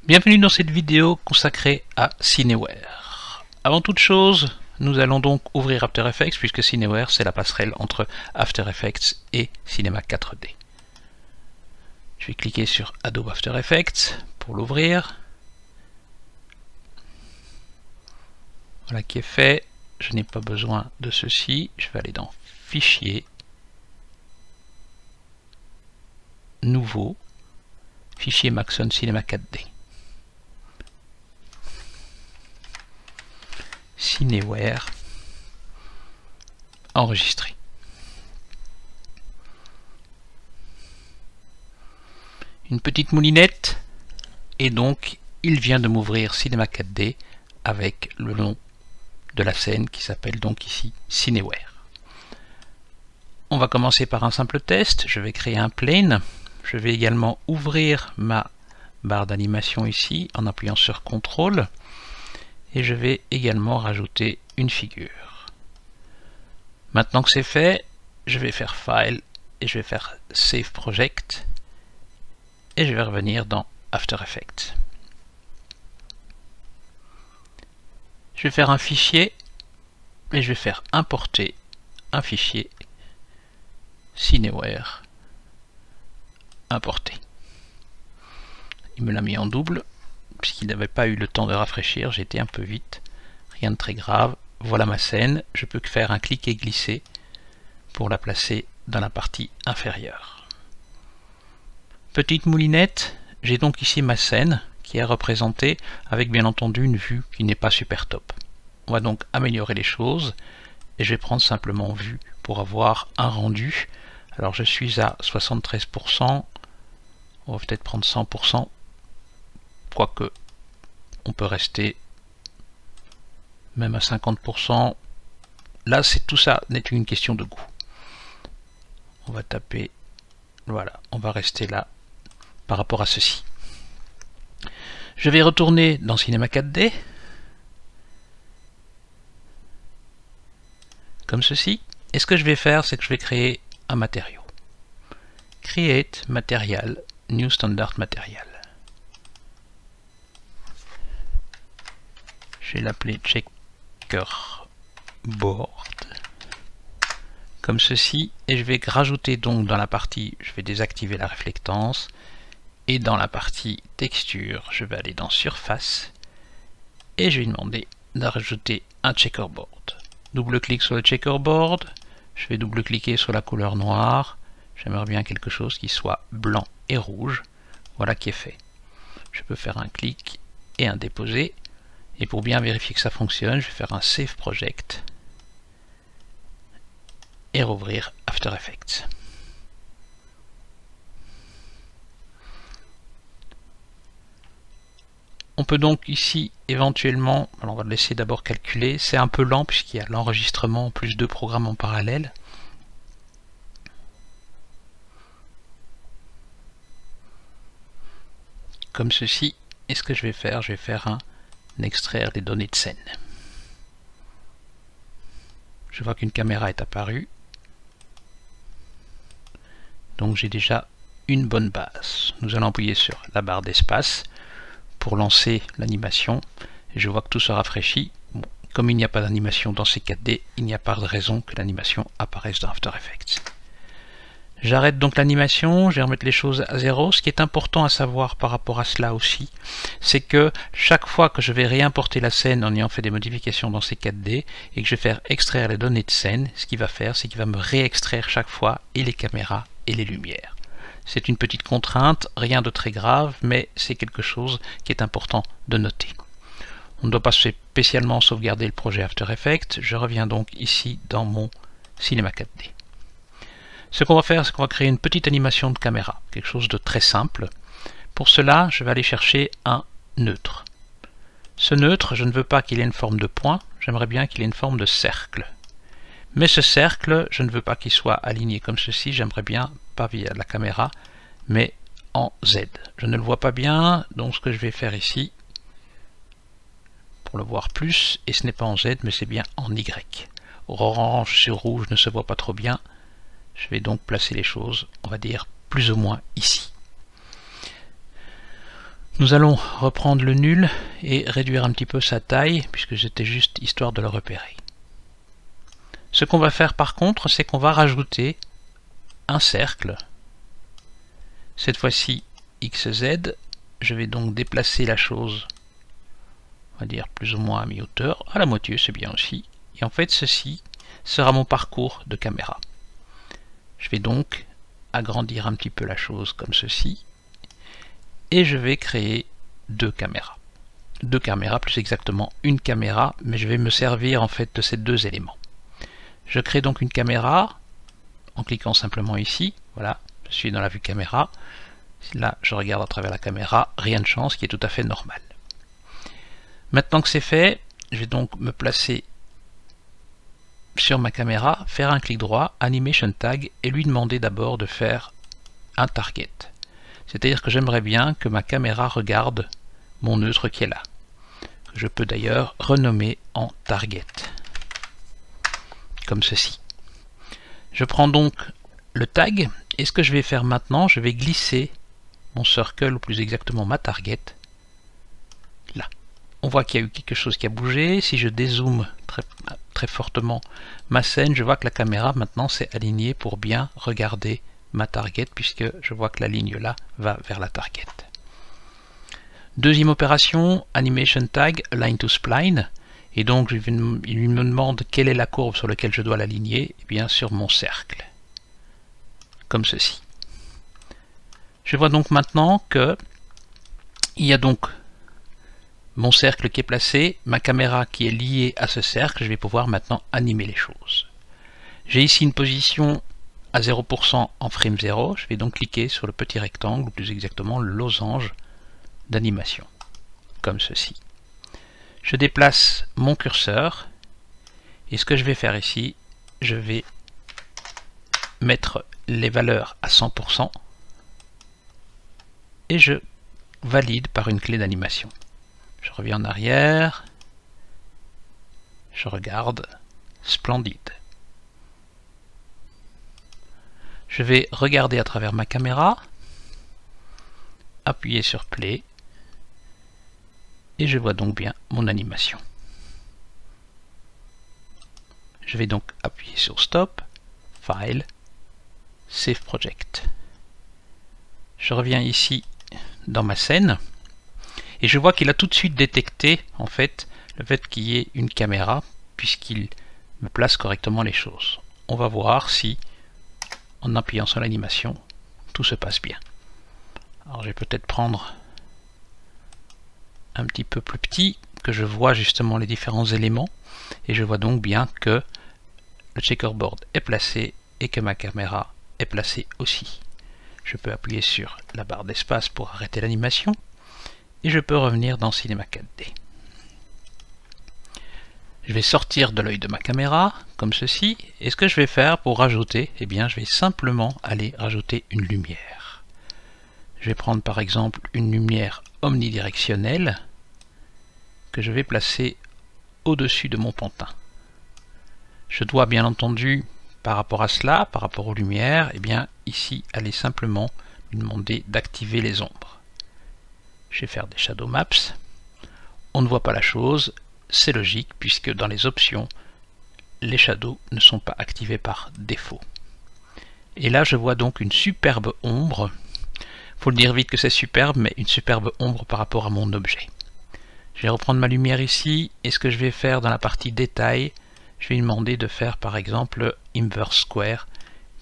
Bienvenue dans cette vidéo consacrée à Cineware. Avant toute chose, nous allons donc ouvrir After Effects puisque Cineware c'est la passerelle entre After Effects et Cinema 4D. Je vais cliquer sur Adobe After Effects pour l'ouvrir. Voilà qui est fait. Je n'ai pas besoin de ceci. Je vais aller dans Fichier, Nouveau, Fichier Maxon Cinema 4D. Cineware, enregistré. Une petite moulinette et donc il vient de m'ouvrir Cinema 4D avec le nom de la scène qui s'appelle donc ici Cineware. On va commencer par un simple test. Je vais créer un plane. Je vais également ouvrir ma barre d'animation ici en appuyant sur CTRL. Et je vais également rajouter une figure. Maintenant que c'est fait, je vais faire File et je vais faire Save Project et je vais revenir dans After Effects. Je vais faire un fichier et je vais faire importer un fichier Cineware importé. Il me l'a mis en double. Puisqu'il n'avait pas eu le temps de rafraîchir, j'ai été un peu vite, rien de très grave. Voilà ma scène, je peux faire un clic et glisser pour la placer dans la partie inférieure. Petite moulinette, j'ai donc ici ma scène qui est représentée avec bien entendu une vue qui n'est pas super top. On va donc améliorer les choses et je vais prendre simplement vue pour avoir un rendu. Alors je suis à 73%, on va peut-être prendre 100%. Quoique on peut rester même à 50%. Là, c'est tout ça n'est qu'une question de goût. On va taper, voilà, on va rester là par rapport à ceci. Je vais retourner dans Cinema 4D, comme ceci. Et ce que je vais faire, c'est que je vais créer un matériau. Create Material, New Standard Material. Je vais l'appeler Checkerboard comme ceci et je vais rajouter donc dans la partie, je vais désactiver la réflectance et dans la partie texture je vais aller dans surface et je vais demander de rajouter un checkerboard. Double-clic sur le checkerboard, je vais double-cliquer sur la couleur noire, j'aimerais bien quelque chose qui soit blanc et rouge, voilà qui est fait. Je peux faire un clic et un déposer. Et pour bien vérifier que ça fonctionne, je vais faire un Save Project et rouvrir After Effects. On peut donc ici éventuellement, alors on va le laisser d'abord calculer, c'est un peu lent puisqu'il y a l'enregistrement plus deux programmes en parallèle. Comme ceci, et ce que je vais faire un extraire les données de scène. Je vois qu'une caméra est apparue. Donc j'ai déjà une bonne base. Nous allons appuyer sur la barre d'espace pour lancer l'animation. Et je vois que tout se rafraîchit. Bon, comme il n'y a pas d'animation dans ces 4D, il n'y a pas de raison que l'animation apparaisse dans After Effects. J'arrête donc l'animation, je vais remettre les choses à zéro. Ce qui est important à savoir par rapport à cela aussi, c'est que chaque fois que je vais réimporter la scène en ayant fait des modifications dans ces 4D et que je vais faire extraire les données de scène, ce qu'il va faire, c'est qu'il va me réextraire chaque fois et les caméras et les lumières. C'est une petite contrainte, rien de très grave, mais c'est quelque chose qui est important de noter. On ne doit pas spécialement sauvegarder le projet After Effects. Je reviens donc ici dans mon Cinema 4D. Ce qu'on va faire, c'est qu'on va créer une petite animation de caméra, quelque chose de très simple. Pour cela, je vais aller chercher un neutre. Ce neutre, je ne veux pas qu'il ait une forme de point, j'aimerais bien qu'il ait une forme de cercle. Mais ce cercle, je ne veux pas qu'il soit aligné comme ceci, j'aimerais bien, pas via la caméra, mais en Z. Je ne le vois pas bien, donc ce que je vais faire ici, pour le voir plus, et ce n'est pas en Z, mais c'est bien en Y. Orange sur rouge ne se voit pas trop bien. Je vais donc placer les choses, on va dire, plus ou moins ici. Nous allons reprendre le nul et réduire un petit peu sa taille, puisque c'était juste histoire de le repérer. Ce qu'on va faire par contre, c'est qu'on va rajouter un cercle. Cette fois-ci XZ. Je vais donc déplacer la chose, on va dire plus ou moins à mi-hauteur, à la moitié c'est bien aussi. Et en fait ceci sera mon parcours de caméra. Je vais donc agrandir un petit peu la chose comme ceci. Et je vais créer deux caméras. Deux caméras, plus exactement une caméra, mais je vais me servir en fait de ces deux éléments. Je crée donc une caméra en cliquant simplement ici. Voilà, je suis dans la vue caméra. Là, je regarde à travers la caméra, rien de chance, qui est tout à fait normal. Maintenant que c'est fait, je vais donc me placer sur ma caméra, faire un clic droit, Animation Tag, et lui demander d'abord de faire un target. C'est-à-dire que j'aimerais bien que ma caméra regarde mon neutre qui est là. Je peux d'ailleurs renommer en target, comme ceci. Je prends donc le tag, et ce que je vais faire maintenant, je vais glisser mon circle, ou plus exactement ma target, là. On voit qu'il y a eu quelque chose qui a bougé. Si je dézoome très fortement ma scène, je vois que la caméra maintenant s'est alignée pour bien regarder ma target, puisque je vois que la ligne là va vers la target. Deuxième opération, Animation Tag, Align to Spline. Et donc il me demande quelle est la courbe sur laquelle je dois l'aligner. Eh bien sur mon cercle. Comme ceci. Je vois donc maintenant que il y a donc mon cercle qui est placé, ma caméra qui est liée à ce cercle. Je vais pouvoir maintenant animer les choses. J'ai ici une position à 0% en frame 0. Je vais donc cliquer sur le petit rectangle, ou plus exactement le losange d'animation, comme ceci. Je déplace mon curseur et ce que je vais faire ici, je vais mettre les valeurs à 100%. Et je valide par une clé d'animation. Je reviens en arrière, je regarde, splendide. Je vais regarder à travers ma caméra, appuyer sur Play, et je vois donc bien mon animation. Je vais donc appuyer sur Stop, File, Save Project. Je reviens ici dans ma scène et je vois qu'il a tout de suite détecté en fait le fait qu'il y ait une caméra puisqu'il me place correctement les choses. On va voir si en appuyant sur l'animation tout se passe bien. Alors je vais peut-être prendre un petit peu plus petit, que je vois justement les différents éléments et je vois donc bien que le checkerboard est placé et que ma caméra est placée aussi. Je peux appuyer sur la barre d'espace pour arrêter l'animation et je peux revenir dans Cinema 4D. Je vais sortir de l'œil de ma caméra comme ceci et ce que je vais faire pour rajouter, eh bien je vais simplement aller rajouter une lumière. Je vais prendre par exemple une lumière omnidirectionnelle que je vais placer au-dessus de mon pantin. Je dois bien entendu par rapport à cela, par rapport aux lumières, eh bien ici aller simplement lui demander d'activer les ombres. Je vais faire des shadow maps. On ne voit pas la chose, c'est logique puisque dans les options, les shadows ne sont pas activés par défaut. Et là je vois donc une superbe ombre. Faut le dire vite que c'est superbe, mais une superbe ombre par rapport à mon objet. Je vais reprendre ma lumière ici et ce que je vais faire dans la partie détail, je vais lui demander de faire par exemple Inverse Square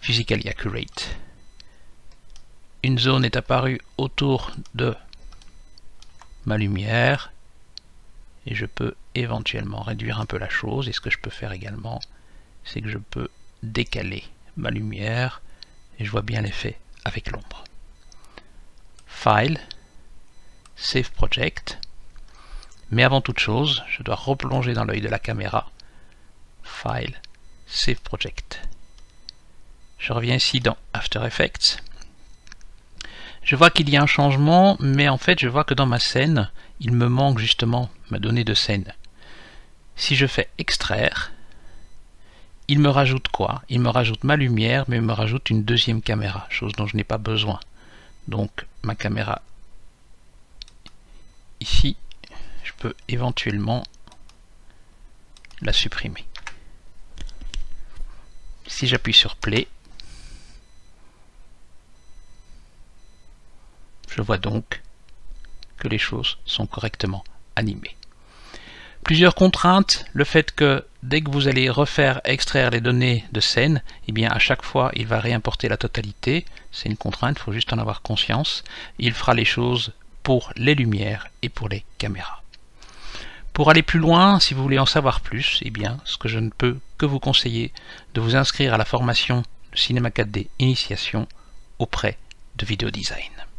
Physically Accurate. Une zone est apparue autour de ma lumière et je peux éventuellement réduire un peu la chose. Et ce que je peux faire également, c'est que je peux décaler ma lumière et je vois bien l'effet avec l'ombre. File, Save Project. Mais avant toute chose, je dois replonger dans l'œil de la caméra. File, Save Project. Je reviens ici dans After Effects. Je vois qu'il y a un changement, mais en fait je vois que dans ma scène, il me manque justement ma donnée de scène. Si je fais extraire, il me rajoute quoi? Il me rajoute ma lumière, mais il me rajoute une deuxième caméra, chose dont je n'ai pas besoin. Donc ma caméra peux éventuellement la supprimer. Si j'appuie sur Play, je vois donc que les choses sont correctement animées. Plusieurs contraintes, le fait que dès que vous allez extraire les données de scène, eh bien à chaque fois il va réimporter la totalité, c'est une contrainte, il faut juste en avoir conscience. Il fera les choses pour les lumières et pour les caméras. Pour aller plus loin, si vous voulez en savoir plus, eh bien ce que je ne peux que vous conseiller de vous inscrire à la formation de Cinema 4D Initiation auprès de Video Design.